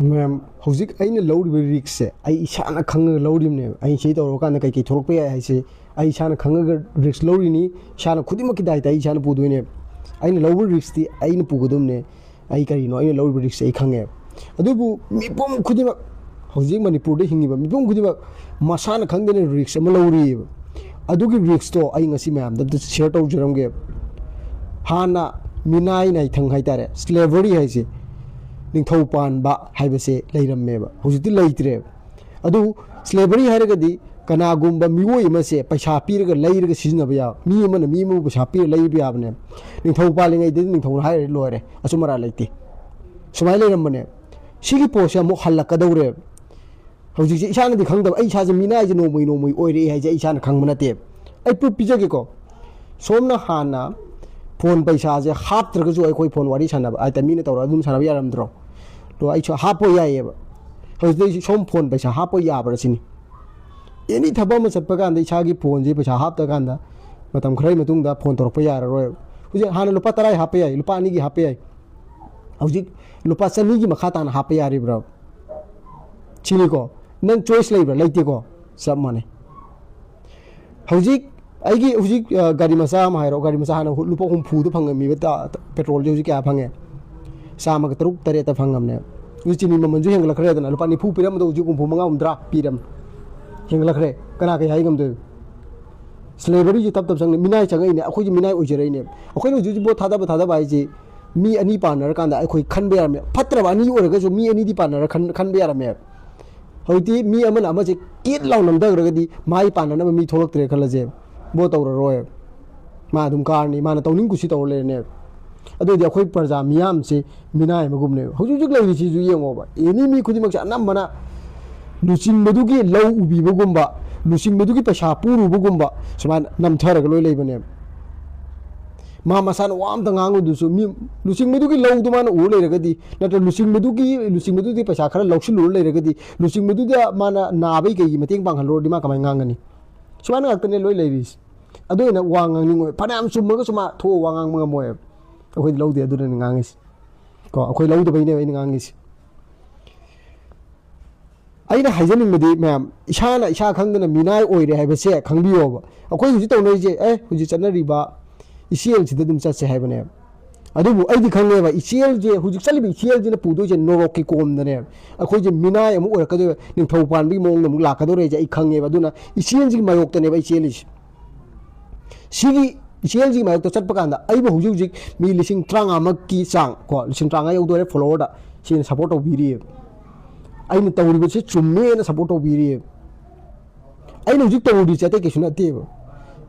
ma'am हौजिक अइना लौरिबा रिक्स से आई इसाना खंगा लौरिमने आई से तौरकान कई कई थोरकपे हाइसे आई इसाना खंगा रिक्स लौरिनी इसाना खुदिमकी दायित्व इसाना पुदोइने अइना लौबा रिक्स ती अइना पुगदोमने आई करिनो अइना लौरिबा रिक्स आई खंगे अदुबु मिपुम खुदिमक हौजिक मणिपुर हिंगिबा मिपुम खुदिमक मसाना खंगदेने रिक्स अमा लौरिबा अदुगी रिक्स तो आई ngasi मैम द शेयर तौजरमगे हाना मिनाई नाई थंग हाइतारे स्लेवरी हाइसे निंथौ पानबा हाइबसे लेरमेबा हुजिति लेइत्रे अदु स्लेवरी हारगदी कनागुंबा मिवोय मसे पैसा पीरगा लेरगा सिजनबा या मी मन मी मु पैसा पीर लेइबा याबने निंथौ पालिङै दि निंथौ हाइर लोरे असुमरा लेइते सुमाय लेरमने सिगी पोसे मु हल्लकदौरे हुजिति इसानदि खंगदब आई साजे मिनाइजे नोमय नोमय ओइरे हाइजे इसाना खंगमनते आई प्रूफ पिजगेको सोमना हाना फोन पैसा से हापत्रगजु अखोई फोन वारी सानब आई तमीने तौर अदुम सानब यारमद्रो तो आई हापो यायेबा हौजिदि सोम फोन पैसा हापो याबरसिनी एनी थबा म चप्पा कांद इसागी फोन जे पैसा हापता कांदा मतम खरै मतुंगदा फोन तोरप याररोय हुजे हाना लुपा 10 हापे याय लुपा 2 गी हापे याय हौजिक लुपा 2 गी मखा ताना हापे यारिब्रा चिनिको नंग चॉइस लेब्रा लेतेको सब माने हौजिक आइगी हुजिक गाड़ी मचा हम हाइरो गाड़ी मचा हाना लुपा हुमफु दो फंगमी बता पेट्रोल जो क्या फंगे साम का तरुक तरे त फंगमने उचिनी ममन जो हेंगलखरे दना लुपा निफु पिरम दो उजि हुमफु मंगा उमद्रा पिरम हेंगलखरे कना के हाइगम दो स्लेवरी जी तब तब संग मिनाय चंगै ने अखोइ मिनाय ओइजरै ने अखोइ उजि बो थादा बाइजे मी अनि पानर कांदा अखोइ खनबे यारमे फत्रबा अनि ओरगा जो मी अनि दि पानर खनबे यारमे हौति मी अमन अमजे केट लाउनम दगरगदी माइ पानन मी थोलक्तरे खलजे बो तौर रोय मा दुम कारनी माना तौनिंग कुसी तौर लेने अदोदि अखोइ प्रजा मियाम से मिनाय मगुमने हुजुजुक लैरि सिजु येंगोबा एनी मी खुदिमक अनमना लुचिंग मदुगी लौ उबिबगुंबा लुचिंग मदुगी पैसा पुरुबगुंबा सुमान नमथरग लोय लेबने मा मसान वाम तंगांगु दुसु मी लुचिंग मदुगी लौ दुमान उ लेरगदी नत लुचिंग मदुगी पैसा खरा लौसिलु लेरगदी लुचिंग मदुदा माना नाबै केगी मतेंग पांगहलो दिमा कमाय nganगनी सुमान ngakne लोय लेरिस अदोइना वांगांगनी फनाम सुमगा सुमा थो वांगांग मंगा मोय अखोइ लौदे अदुना ngangiस को अखोइ लौदबैने अइना ngangiस अइना हाइजनिंगमदि मैम इसाना इसा खंगना मिनाय ओइरे हाइबसे खंगबियोबा अखोइ हुजि तौनैजे हुजि चनरिबा इसीएल सिदा दुम चसे हाइबने अदुबु अइदि खंगेबा इसीएल जे हुजि चलिबि इसीएल जिना पुदोजे नोरोक की कोमदने अखोइ जे मिनाय अमु ओरकदो निंथौ पानबि मोंग नमु लाकदोरे जे खंगेबा दुना इसीएल जी मायोक्तनेबा इसीएल सिगी इसीएल जी मायोक्तो चटपा कांदा अइबु हुजि हुजि मी लिसिंग 35 की चांग को लिसिंग 35 यौदोरे फॉलोअर दा सिन सपोर्ट तौबिरि अइना तौरिबसे चुम्मेना सपोर्ट तौबिरि अइना हुजि तौरि चते केसु नतेबा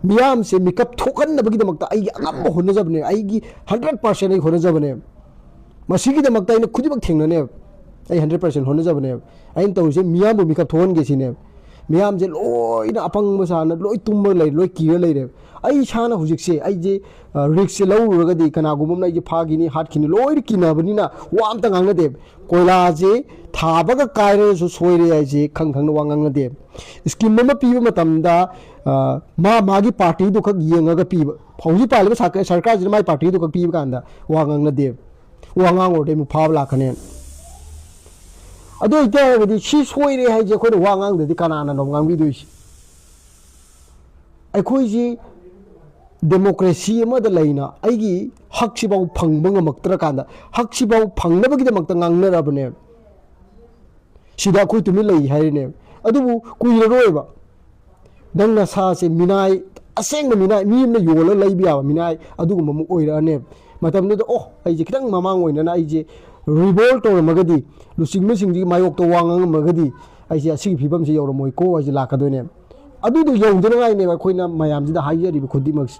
मियाम से मेकअप थोकन्नबगिदमक्ता आई अगम होनजबने आईगी 100% आई होनजबने मसिगिदमक्ता आइना खुदिमक थेंगनने आई 100% होनजबने आइन तौसे मियाम बु मेकअप थोहनगे सिने मियाम जे लोइना अपंग मसाना लोइ तुम लै लोइ किर लैरे आई साना हुजिकसे आई जे रिक्स से लौरगदी कनागुमम नाइ जे फागिनी हाटखिनि लोइ किनबनिना वाम त गांगदे कोइला जे थाबगा कायरे सो सोइरे आई जे खंग वांगंगदे स्कीम म पीबा मतमदा मा मागी पार्टी दु खक येंगगा पीबा फौजी पाले सरकार जे माई पार्टी दु खक पीबा कांदा वांगंगदे वांगांग ओरदे मु फाब लाखने अदो इतागदी सी सोइरे हाइ जे खोइ वांगांगदे कानाना नोंगांबि दुइसि अखोइ जी डेमोक्रेसी अमद लैना आइगी हकसिबाव फंगबंगमक्तर कांदा हकसिबाव फंगनबगिदमक्ता ngangnarabne सिदा खोइ तुमि लै हाइने अदुबु कुइररोयबा नंगना सासे मिनाय असेंग मिनाय मीमना योला लैबिया मिनाय अदुगुम मु ओइराने मतमने ओ आइजे खितंग ममांग ओइना आइजे रिवोल्ट और मगदी लुसिंग सिंगी मायोक तो वांगांग मगदी आइजे असि फिबम से योरमोय को आइजे लाकदोने अदुदु यौदनगाइने अखोइना मयामजिदा हाइजरिबि खुदिमक्स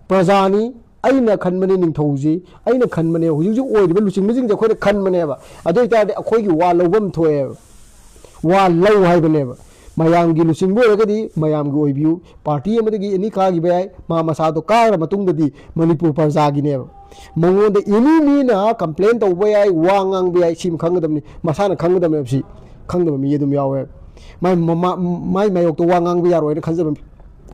प्रजानी अइना खनमने निंथौजी अइना खनमने हुजिजु ओइरिबा लुसिंग मिजिंग अखोइना खनमनेबा अदोइतादे अखोइगी वा लौबम थोए वा लौ हाइबनेबा मयामगी लुसिंग बोरगदी मयामगी ओइबियु पार्टी अमदगी एनी कागी बाय मा मसादो कार मतुंगददी मणिपुर प्रजागिनेबा मंगोंदे एनी मीना कंप्लेन तौबा याय वा ngang बाय सिम खंगदमनि मसाना खंगदमने बसि खंगदम मी यदुम यावे माई मायोक्तो वा ngang यारोयना खंजब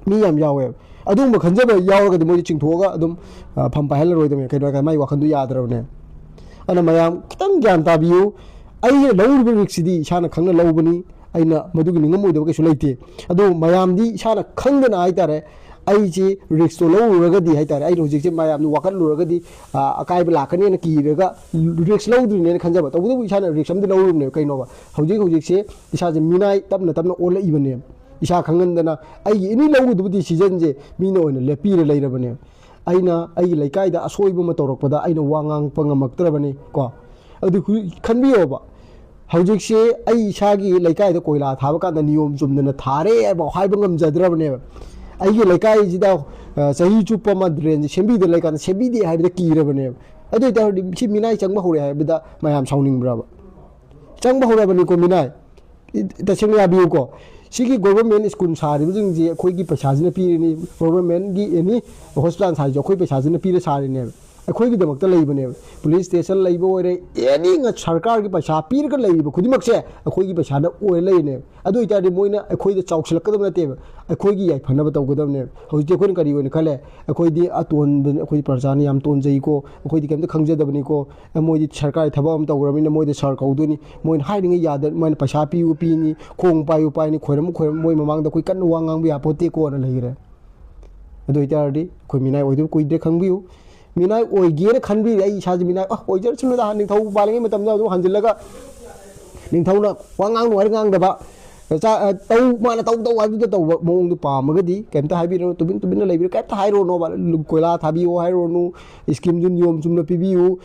मी याम यावे अदुम खंजब यावगदि मोदि चिंथोगा अदुम फम पाहल रोयदमे कइनो का माई वाखंदु यादरबने ꯑꯅ ꯃꯌꯥꯝ ꯈꯤꯇꯪ ꯒ꯭ꯌꯥꯟ ꯇꯥꯕꯤꯌꯨ ꯑꯩꯅ ꯂꯧꯔꯤꯕ ꯔꯤꯛꯁꯁꯤꯗꯤ ꯏꯁꯥꯅ ꯈꯪꯅ ꯂꯧꯕꯅꯤ ꯑꯩꯅ ꯃꯗꯨꯒꯤ ꯅꯤꯡꯉꯝꯃꯣꯏꯗꯕ ꯀꯩꯁꯨ ꯂꯩꯇꯦ ꯑꯗꯨ ꯃꯌꯥꯝꯗꯤ ꯏꯁꯥꯅ ꯈꯪꯗꯅ ꯍꯥꯏꯇꯥꯔꯦ ꯑꯩꯁꯤ ꯔꯤꯛꯁꯇꯣ ꯂꯧꯔꯨꯔꯒꯗꯤ ꯍꯥꯏꯇꯥꯔꯦ ꯑꯩꯅ ꯍꯧꯖꯤꯛꯁꯦ ꯃꯌꯥꯝꯅ ꯋꯥꯀꯠꯂꯨꯔꯒꯗꯤ ꯑꯀꯥꯏꯕ ꯂꯥꯛꯀꯅꯤꯅ ꯀꯤꯔꯒ ꯔꯤꯛꯁ ꯂꯧꯗ꯭ꯔꯤꯅꯦꯅ ꯈꯟꯖꯕ ꯇꯧꯕꯇꯕꯨ ꯏꯁꯥꯅ ꯔꯤꯛꯁ ꯑꯃꯗꯤ ꯂꯧꯔꯨꯕꯅꯦꯕ ꯀꯩꯅꯣꯕ ꯍꯧꯖꯤꯛꯁꯦ ꯏꯁꯥꯁꯦ ꯃꯤꯅꯥꯏ ꯇꯞꯅ ꯇꯞꯅ ꯑꯣꯜꯂꯛꯏꯕꯅꯦꯕ ꯏꯁꯥ ꯈꯪꯍꯟꯗꯅ ꯑꯩꯒꯤ ꯑꯦꯅꯤ ꯂꯧꯒꯗꯕ ꯗꯤꯁꯤꯖꯟꯁꯦ ꯃꯤꯅ ꯑꯣꯏꯅ ꯂꯦꯞꯄꯤꯔ ꯂꯩꯔꯕꯅꯦꯕ ꯑꯩꯅ ꯑꯩꯒꯤ ꯂꯩꯀꯥꯏꯗ ꯑꯁꯣꯏꯕ ꯑꯃ ꯇꯧꯔꯛꯄꯗ ꯑꯩꯅ ꯋꯥ ꯉꯥꯡꯉꯛꯄ ꯉꯝꯃꯛꯇ꯭ꯔꯕꯅꯤ ꯀꯣ ꯑꯗꯨ ꯈꯟꯕꯤꯌꯣꯕ ꯍꯧꯖꯤꯛꯁꯦ ꯑꯩ ꯏꯁꯥꯒꯤ ꯂꯩꯀꯥꯏꯗ ꯀꯣꯏꯂꯥ ꯊꯥꯕ ꯀꯥꯟꯗ ꯅꯤꯌꯣꯝ ꯆꯨꯝꯗꯅ ꯊꯥꯔꯦ ꯍꯥꯏꯕ ꯉꯝꯖꯗ꯭ꯔꯕꯅꯦꯕ ꯑꯩꯒꯤ ꯂꯩꯀꯥꯏꯁꯤꯗ ꯆꯍꯤ ꯆꯨꯞꯄ ꯑꯃ ꯗ꯭ꯔꯦꯟꯁꯦ ꯁꯦꯝꯕꯤꯗ ꯂꯩꯀꯥꯟꯗ ꯁꯦꯝꯕꯤꯗꯦ ꯍꯥꯏꯕꯗ ꯀꯤꯔꯕꯅꯦꯕ ꯑꯗꯨ ꯑꯣꯏꯇꯥꯔꯗꯤ ꯁꯤ ꯃꯤꯅꯥꯏ ꯆꯪꯕ ꯍꯧꯔꯦ ꯍꯥꯏꯕꯗ ꯃꯌꯥꯝ ꯁꯥꯎꯅꯤꯡꯕ꯭ꯔꯕ ꯆꯪꯕ ꯍꯧꯔꯕꯅꯤꯀꯣ ꯃꯤꯅꯥꯏ ꯇꯁꯦꯡꯅ ꯌꯥꯕꯤꯌꯨꯀꯣ ꯁꯤꯒꯤ ꯒꯣꯕꯔꯃꯦꯟ ꯁ꯭ꯀꯨꯜ ꯁꯥꯔꯤꯕꯁꯤꯡꯁꯦ ꯑꯩꯈꯣꯏꯒꯤ ꯄꯩꯁꯥꯁꯤꯅ ꯄꯤꯔꯤꯅꯤ ꯒꯣꯕꯔꯃꯦꯟꯒꯤ ꯑꯦꯅꯤ ꯍꯣꯁꯄꯤꯇꯥꯜ ꯁꯥꯔꯤꯁꯦ ꯑꯩꯈꯣꯏ ꯄꯩꯁꯥꯁꯤꯅ ꯄꯤꯔ ꯁꯥꯔꯤꯅꯦꯕ ꯑꯩꯈꯣꯏꯒꯤꯗꯃꯛꯇ ꯂꯩꯕꯅꯦꯕ ꯄꯨꯂꯤꯁ ꯁ꯭ꯇꯦꯁꯟ ꯂꯩꯕ ꯑꯣꯏꯔꯦ ꯑꯦꯅꯤ ꯁꯔꯀꯥꯔꯒꯤ ꯄꯩꯁꯥ ꯄꯤꯔꯒ ꯂꯩꯔꯤꯕ ꯈꯨꯗꯤꯡꯃꯛꯁꯦ ꯑꯩꯈꯣꯏꯒꯤ ꯄꯩꯁꯥꯗ ꯑꯣꯏꯔ ꯂꯩꯔꯤꯅꯦꯕ ꯑꯗꯨ ꯑꯣꯏꯇꯥꯔꯗꯤ ꯃꯣꯏꯅ ꯑꯩꯈꯣꯏꯗ ꯆꯥꯎꯁꯤꯜꯂꯛꯀꯗꯕ ꯅꯠꯇꯦꯕ ꯑꯩꯈꯣꯏꯒꯤ ꯌꯥꯏꯐꯅꯕ ꯇꯧꯒꯗꯕꯅꯦꯕ ꯍꯧꯖꯤꯛꯇꯤ ꯑꯩꯈꯣꯏꯅ ꯀꯔꯤ ꯑꯣꯏꯅ ꯈꯜꯂꯦ ꯑꯩꯈꯣꯏꯗꯤ ꯑꯇꯣꯟꯕ ꯑꯩꯈꯣꯏꯗꯤ ꯄ꯭ꯔꯖꯥꯅ ꯌꯥꯝ ꯇꯣꯟꯖꯩꯀꯣ ꯑꯩꯈꯣꯏꯗꯤ ꯀꯩꯝꯇ ꯈꯪꯖꯗꯕꯅꯤꯀꯣ ꯃꯣꯏꯗꯤ ꯁꯔꯀꯥꯔꯒꯤ ꯊꯕꯛ ꯑꯃ ꯇꯧꯈ꯭ꯔꯕꯅꯤ나 ꯃꯣꯏꯗ ꯁꯔ ꯀꯧꯗꯣꯏꯅꯤ ꯃꯣꯏꯅ ꯍꯥꯏꯔꯤꯉꯩ ꯌꯥꯗ ꯃꯣꯏꯅ ꯄꯩꯁꯥ ꯄꯤꯌꯨ ꯄꯤꯅꯤ ꯈꯣꯡ ꯄꯥꯏꯌꯨ ꯄꯥꯏꯅꯤ ꯈꯣꯏꯔꯝ ꯃꯣꯏ ꯃꯃꯥꯡꯗ ꯑꯩꯈꯣꯏ ꯀꯟꯅ ꯋꯥ ꯉꯥꯡꯕ ꯌꯥꯄꯣꯠꯇꯦꯀꯣꯅ ꯂꯩꯈ꯭ꯔꯦ ꯑꯗꯨ ꯑꯣꯏꯇꯥꯔꯗꯤ ꯑꯩꯈꯣꯏ ꯃꯤꯅꯥꯏ ꯑꯣꯏꯗꯕ ꯀꯨꯏꯗ꯭ꯔꯦ ꯈꯪꯕꯤꯌꯨ ꯃꯤꯅꯥꯏ ꯑꯣꯏꯒꯦꯅ ꯈꯟꯕꯤꯔꯦ ꯑꯩ ꯏꯁꯥꯁꯦ ꯃꯤꯅꯥꯏ ꯑꯣꯏꯖꯔꯁꯅꯨꯗ ꯅꯤꯡꯊꯧ ꯄꯥꯜꯂꯤꯉꯩ ꯃꯇꯝꯗ ꯑꯗꯨꯝ ꯍꯟꯖꯤꯜꯂꯒ ꯅꯤꯡꯊꯧꯅ ꯋꯥ ꯉꯥꯡꯅꯨ ꯍꯥꯏꯔ ꯉꯥꯡꯗꯕ ꯃꯥꯅ ꯇꯧ ꯍꯥꯏꯕꯗꯨꯗ ꯇꯧꯕ ꯃꯑꯣꯡꯗꯨ ꯄꯥꯝꯃꯒꯗꯤ ꯀꯩꯝꯇ ꯍꯥꯏꯕꯤꯔꯨꯅꯨ ꯇꯨꯃꯤꯟꯅ ꯂꯩꯕꯤꯔꯣ ꯀꯩꯝꯇ ꯍꯥꯏꯔꯨꯅꯣꯕ ꯀꯣꯏꯂꯥ ꯊꯥꯕꯤꯌꯣ ꯍꯥꯏꯔꯨꯅꯨ ꯏꯁꯀꯤꯝꯗꯨ ꯅꯤꯌꯣꯝ ꯆꯨꯝꯅ ꯄꯤꯕꯤꯌꯨ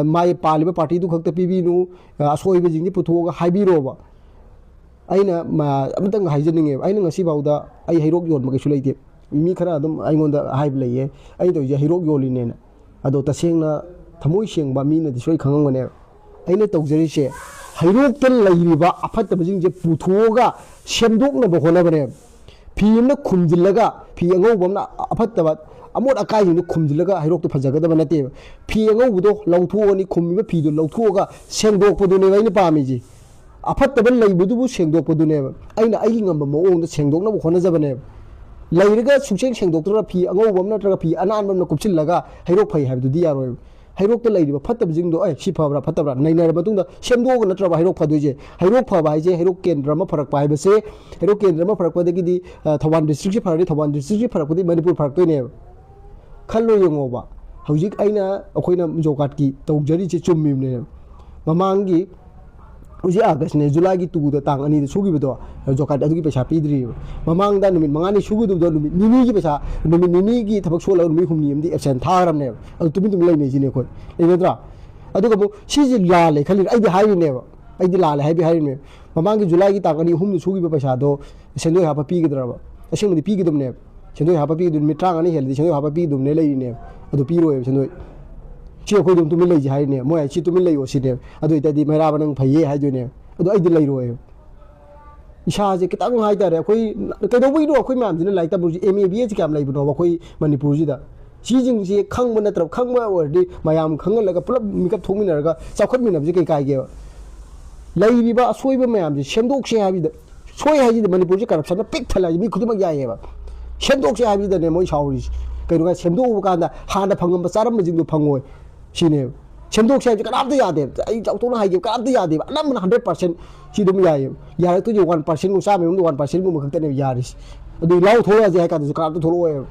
ꯃꯥꯒꯤ ꯄꯥꯜꯂꯤꯕ ꯄꯥꯔꯇꯤꯗꯨ ꯈꯛꯇ ꯄꯤꯕꯤꯌꯨ ꯑꯁꯣꯏꯕꯁꯤꯡꯁꯤ ꯄꯨꯊꯣꯛꯑꯒ ꯍꯥꯏꯕꯤꯔꯣꯕ ꯑꯩꯅ ꯑꯃꯇꯪ ꯍꯥꯏꯖꯅꯤꯡꯉꯦꯕ ꯑꯩꯅ ꯉꯁꯤꯐꯥꯎꯗ ꯑꯩ ꯍꯩꯔꯣꯛ ꯌꯣꯟꯕ ꯀꯩꯁꯨ ꯂꯩꯇꯦ ꯃꯤ ꯈꯔ ꯑꯗꯨꯝ ꯑꯩꯉꯣꯟꯗ ꯍꯥꯏꯕ ꯂꯩꯌꯦ ꯑꯩꯅ ꯇꯧꯔꯤꯁꯦ ꯍꯩꯔꯣꯛ ꯌꯣꯜꯂꯤꯅꯦꯅ ꯑꯗꯣ ꯇꯁꯦꯡꯅ ꯊꯃꯣꯏ ꯁꯦꯡꯕ ꯃꯤꯅꯗꯤ ꯁꯣꯏ ꯈꯪꯉꯝꯒꯅꯦꯕ ꯑꯩꯅ ꯇꯧꯖꯔꯤꯁꯦ ꯍꯩꯔꯣꯛꯇ ꯂꯩꯔꯤꯕ ꯑꯐꯠꯇꯕꯁꯤꯡꯁꯦ ꯄꯨꯊꯣꯛꯑꯒ ꯁꯦꯝꯗꯣꯛꯅꯕ ꯍꯣꯠꯅꯕꯅꯦꯕ ꯐꯤ ꯑꯃꯅ ꯈꯨꯝꯖꯤꯜꯂꯒ ꯐꯤ ꯑꯉꯧꯕ ꯑꯃꯅ ꯑꯐꯠꯇꯕ ꯑꯃꯣꯠ ꯑꯀꯥꯏꯁꯤꯡꯗꯣ ꯈꯨꯝꯖꯤꯜꯂꯒ ꯍꯩꯔꯣꯛꯇꯣ ꯐꯖꯒꯗꯕ ꯅꯠꯇꯦꯕ ꯐꯤ ꯑꯉꯧꯕꯗꯣ ꯂꯧꯊꯣꯛꯑꯅꯤ ꯈꯨꯝꯃꯤꯕ ꯐꯤꯗꯣ ꯂꯧꯊꯣꯛꯑꯒ ꯁꯦꯡꯗꯣꯛꯄꯗꯨꯅꯦꯕ ꯑꯩꯅ ꯄꯥꯝꯃꯤꯁꯦ ꯑꯐꯠꯇꯕ ꯂꯩꯕꯗꯨꯕꯨ ꯁꯦꯡꯗꯣꯛꯄꯗꯨꯅꯦꯕ ꯑꯩꯅ ꯑꯩꯒꯤ ꯉꯝꯕ ꯃꯑꯣꯡꯗ ꯁꯦꯡꯗꯣꯛꯅꯕ ꯍꯣꯠꯅꯖꯕꯅꯦꯕ ꯂꯩꯔꯒ ꯁꯨꯡꯁꯦꯡ ꯁꯦꯡꯗꯣꯛꯇ꯭ꯔꯒ ꯐꯤ ꯑꯉꯧꯕ ꯑꯃ ꯅꯠꯇ꯭ꯔꯒ ꯐꯤ ꯑꯅꯥꯟꯕ ꯑꯃꯅ ꯀꯨꯞꯁꯤꯜꯂꯒ ꯍꯩꯔꯣꯛ ꯐꯩ ꯍꯥꯏꯕꯗꯨꯗꯤ ꯌꯥꯔꯣꯏꯕ ꯍꯩꯔꯣꯛꯇ ꯂꯩꯔꯤꯕ ꯐꯠꯇꯕꯁꯤꯡꯗꯣ ꯁꯤ ꯐꯕ꯭ꯔꯥ ꯐꯠꯇꯕ꯭ꯔꯥ ꯅꯩꯅꯔꯕ ꯃꯇꯨꯡꯗ ꯁꯦꯝꯗꯣꯛꯑꯒ ꯅꯠꯇ꯭ꯔꯕ ꯍꯩꯔꯣꯛ ꯐꯗꯣꯏꯁꯦ ꯍꯩꯔꯣꯛ ꯐꯕ ꯍꯥꯏꯁꯦ ꯍꯩꯔꯣꯛ ꯀꯦꯟꯗ꯭ꯔ ꯑꯃ ꯐꯔꯛꯄ ꯍꯥꯏꯕꯁꯦ ꯍꯩꯔꯣꯛ ꯀꯦꯟꯗ꯭ꯔ ꯑꯃ ꯐꯔꯛꯄꯗꯒꯤꯗꯤ ꯊꯧꯕꯥꯜ ꯗꯤꯁꯇ꯭ꯔꯤꯛꯁꯤ ꯐꯔꯗꯤ ꯊꯧꯕꯥꯜ ꯗꯤꯁꯇ꯭ꯔꯤꯛꯁꯤ ꯐꯔꯛꯄꯗꯤ ꯃꯅꯤꯄꯨꯔ ꯐꯔꯛꯇꯣꯏꯅꯦꯕ ꯈꯜꯂꯣ ꯌꯦꯡꯉꯣꯕ ꯍꯧꯖꯤꯛ ꯑꯩꯈꯣꯏꯅ ꯖꯣꯕ ꯀꯥꯔꯗꯀꯤ ꯇꯧꯖꯔꯤꯁꯦ ꯆꯨꯝꯃꯤꯕꯅꯦꯕ ꯃꯃꯥꯡꯒꯤ ꯍꯧꯖꯤꯛ ꯑꯥꯒꯁꯅꯦ ꯖꯨꯂꯥꯏꯒꯤ 2ꯗ ꯇꯥꯡ 2ꯗ ꯁꯨꯈꯤꯕꯗꯣ ꯖꯣꯕ ꯀꯥꯔꯗ ꯑꯗꯨꯒꯤ ꯄꯩꯁꯥ ꯄꯤꯗ꯭ꯔꯤꯕ ꯃꯃꯥꯡꯗ ꯅꯨꯃꯤꯠ 5ꯅꯤ ꯁꯨꯒꯗꯕꯗꯣ ꯅꯨꯃꯤꯠ 2ꯅꯤꯒꯤ ꯄꯩꯁꯥ ꯅꯨꯃꯤꯠ 2ꯅꯤꯒꯤ ꯊꯕꯛ ꯁꯣꯜꯂꯒ ꯅꯨꯃꯤꯠ 5ꯅꯤ ꯑꯃꯗꯤ ꯑꯦꯕꯁꯦꯟ ꯊꯥꯈ꯭ꯔꯕꯅꯦꯕ ꯑꯗꯨ ꯇꯨꯃꯤꯟ ꯂꯩꯅꯩꯁꯤꯅꯦ ꯑꯩꯈꯣꯏ ꯂꯩꯅꯗ꯭ꯔꯥ ꯑꯗꯨꯒ ꯑꯃꯨꯛ ꯁꯤꯁꯦ ꯂꯥꯜꯂꯦ ꯈꯜꯂꯤꯅꯦ ꯑꯩꯗꯤ ꯍꯥꯏꯔꯤꯅꯦꯕ ꯑꯩꯗꯤ ꯂꯥꯜꯂꯦ ꯍꯥꯏꯔꯤꯅꯦꯕ ꯃꯃꯥꯡꯒꯤ ꯖꯨꯂꯥꯏꯒꯤ ꯇꯥꯡ 2, 3ꯗ ꯁꯨꯈꯤꯕ ꯄꯩꯁꯥꯗꯣ ꯁꯦꯟꯗꯣꯏ ꯍꯥꯞꯄ ꯄꯤꯒꯗ꯭ꯔꯕ ꯑꯁꯦꯡꯕꯗꯤ ꯄꯤꯒꯗꯕꯅꯦꯕ ꯁꯦꯟꯗꯣꯏ ꯍꯥꯞꯄ ꯄꯤꯒꯗꯕ ꯅꯨꯃꯤꯠ 52 ꯍꯦꯜꯂꯗꯤ ꯁꯦꯟꯗꯣꯏ ꯍꯥꯞꯄ ꯄꯤꯒꯗꯕꯅꯦ ꯂꯩꯔꯤꯅꯦꯕ ꯑꯗꯨ ꯄꯤꯔꯣꯏꯕ ꯁꯦꯟꯗꯣꯏ ꯁꯤ ꯑꯩꯈꯣꯏ ꯑꯗꯨꯝ ꯇꯨꯃꯤꯟ ꯂꯩꯁꯦ ꯍꯥꯏꯔꯤꯅꯦ ꯃꯣꯏ ꯁꯤ ꯇꯨꯃꯤꯟ ꯂꯩꯌꯣ ꯁꯤꯅꯦꯕ ꯑꯗꯨ ꯑꯣꯏꯇꯥꯔꯗꯤ ꯃꯩꯔꯥꯕ ꯅꯪ ꯐꯩꯌꯦ ꯍꯥꯏꯗꯣꯏꯅꯦꯕ ꯑꯗꯣ ꯑꯩꯗꯤ ꯂꯩꯔꯣꯏꯕ ꯏꯁꯥꯁꯦ ꯈꯤꯇꯪ ꯍꯥꯏꯇꯥꯔꯦ ꯑꯩꯈꯣꯏ ꯀꯩꯗꯧꯕꯒꯤꯅꯣ ꯑꯩꯈꯣꯏ ꯃꯌꯥꯝꯁꯤꯅ ꯂꯥꯏꯔꯤꯛ ꯇꯝꯕꯁꯤ MA BA ꯀꯌꯥꯝ ꯂꯩꯕꯅꯣꯕ ꯑꯩꯈꯣꯏ ꯃꯅꯤꯄꯨꯔꯁꯤꯗ ꯁꯤꯁꯤꯡꯁꯦ ꯈꯪꯕ ꯅꯠꯇ꯭ꯔꯕ ꯈꯪꯕ ꯑꯣꯏꯔꯗꯤ ꯃꯌꯥꯝ ꯈꯪꯍꯜꯂꯒ ꯄꯨꯂꯞ ꯃꯤꯀꯞ ꯊꯣꯛꯃꯤꯟꯅꯔꯒ ꯆꯥꯎꯈꯠꯃꯤꯟꯅꯕꯁꯦ ꯀꯩ ꯀꯥꯏꯒꯦꯕ ꯂꯩꯔꯤꯕ ꯑꯁꯣꯏꯕ ꯃꯌꯥꯝꯁꯦ ꯁꯦꯝꯗꯣꯛꯁꯦ ꯍꯥꯏꯕꯗ ꯁꯣꯏ ꯍꯥꯏꯁꯤꯗꯤ ꯃꯅꯤꯄꯨꯔꯁꯦ ꯀꯔꯞꯁꯟꯅ ꯄꯤꯛ ꯊꯜꯂꯛꯑꯦ ꯃꯤ ꯈꯨꯗꯤꯡꯃꯛ ꯌꯥꯏꯑꯕ ꯁꯦꯝꯗꯣꯛꯁꯦ ꯍꯥꯏꯕꯁꯤꯗꯅꯦ ꯃꯣꯏ ꯁꯥꯎꯔꯤꯁꯦ ꯀꯩꯅꯣ ꯁꯦꯝꯗꯣꯛꯎꯕ ꯀꯥꯟꯗ ꯍꯥꯟꯅ ꯐꯪꯉꯝꯕ ꯆꯥꯔꯝꯕꯁꯤꯡꯗꯣ ꯐꯪꯉꯣꯏ ꯁꯤꯅꯦꯕ ꯁꯦꯝꯗꯣꯛꯁꯦ ꯍꯥꯏꯕꯁꯦ ꯀꯅꯥꯝꯇ ꯌꯥꯗꯦꯕ ꯑꯩ ꯆꯥꯎꯊꯣꯛꯅ ꯍꯥꯏꯒꯦꯕ ꯀꯅꯥꯝꯇ ꯌꯥꯗꯦꯕ ꯑꯅꯝꯕꯅ 100% ꯁꯤ ꯑꯗꯨꯝ ꯌꯥꯏꯑꯕ ꯌꯥꯔꯛꯇꯣꯏꯁꯦ 1%ꯒꯨꯝꯕ ꯆꯥꯝꯃ ꯃꯅꯨꯡꯗ 1%ꯒꯨꯝꯕ ꯈꯛꯇꯅꯦꯕ ꯌꯥꯔꯤꯁꯦ ꯑꯗꯨ ꯂꯥꯎ ꯊꯣꯛꯂꯛꯑꯁꯦ ꯍꯥꯏ ꯀꯥꯟꯗꯁꯨ ꯀꯅꯥꯝꯇ ꯊꯣꯛꯂꯛꯑꯣꯏꯕ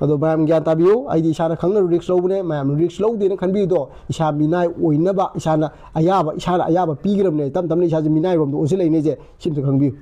ꯑꯗꯣ ꯃꯌꯥꯝ ꯒ꯭ꯌꯥꯟ ꯇꯥꯕꯤꯌꯨ ꯑꯩꯗꯤ ꯏꯁꯥꯅ ꯈꯪꯅ ꯔꯤꯛꯁ ꯂꯧꯕꯅꯦ ꯃꯌꯥꯝ ꯔꯤꯛꯁ ꯂꯧꯗꯦꯅ ꯈꯟꯕꯤꯗꯣ ꯏꯁꯥ ꯃꯤꯅꯥꯏ ꯑꯣꯏꯅꯕ ꯏꯁꯥꯅ ꯑꯌꯥꯕ ꯄꯤꯈ꯭ꯔꯕꯅꯦ ꯇꯞ ꯇꯞꯅ ꯏꯁꯥꯁꯦ ꯃꯤꯅꯥꯏꯔꯣꯝꯗ ꯑꯣꯟꯁꯤꯜꯂꯛꯏꯅꯦꯁꯦ ꯁꯤ ꯑꯝꯇ ꯈꯪꯕꯤꯌꯨ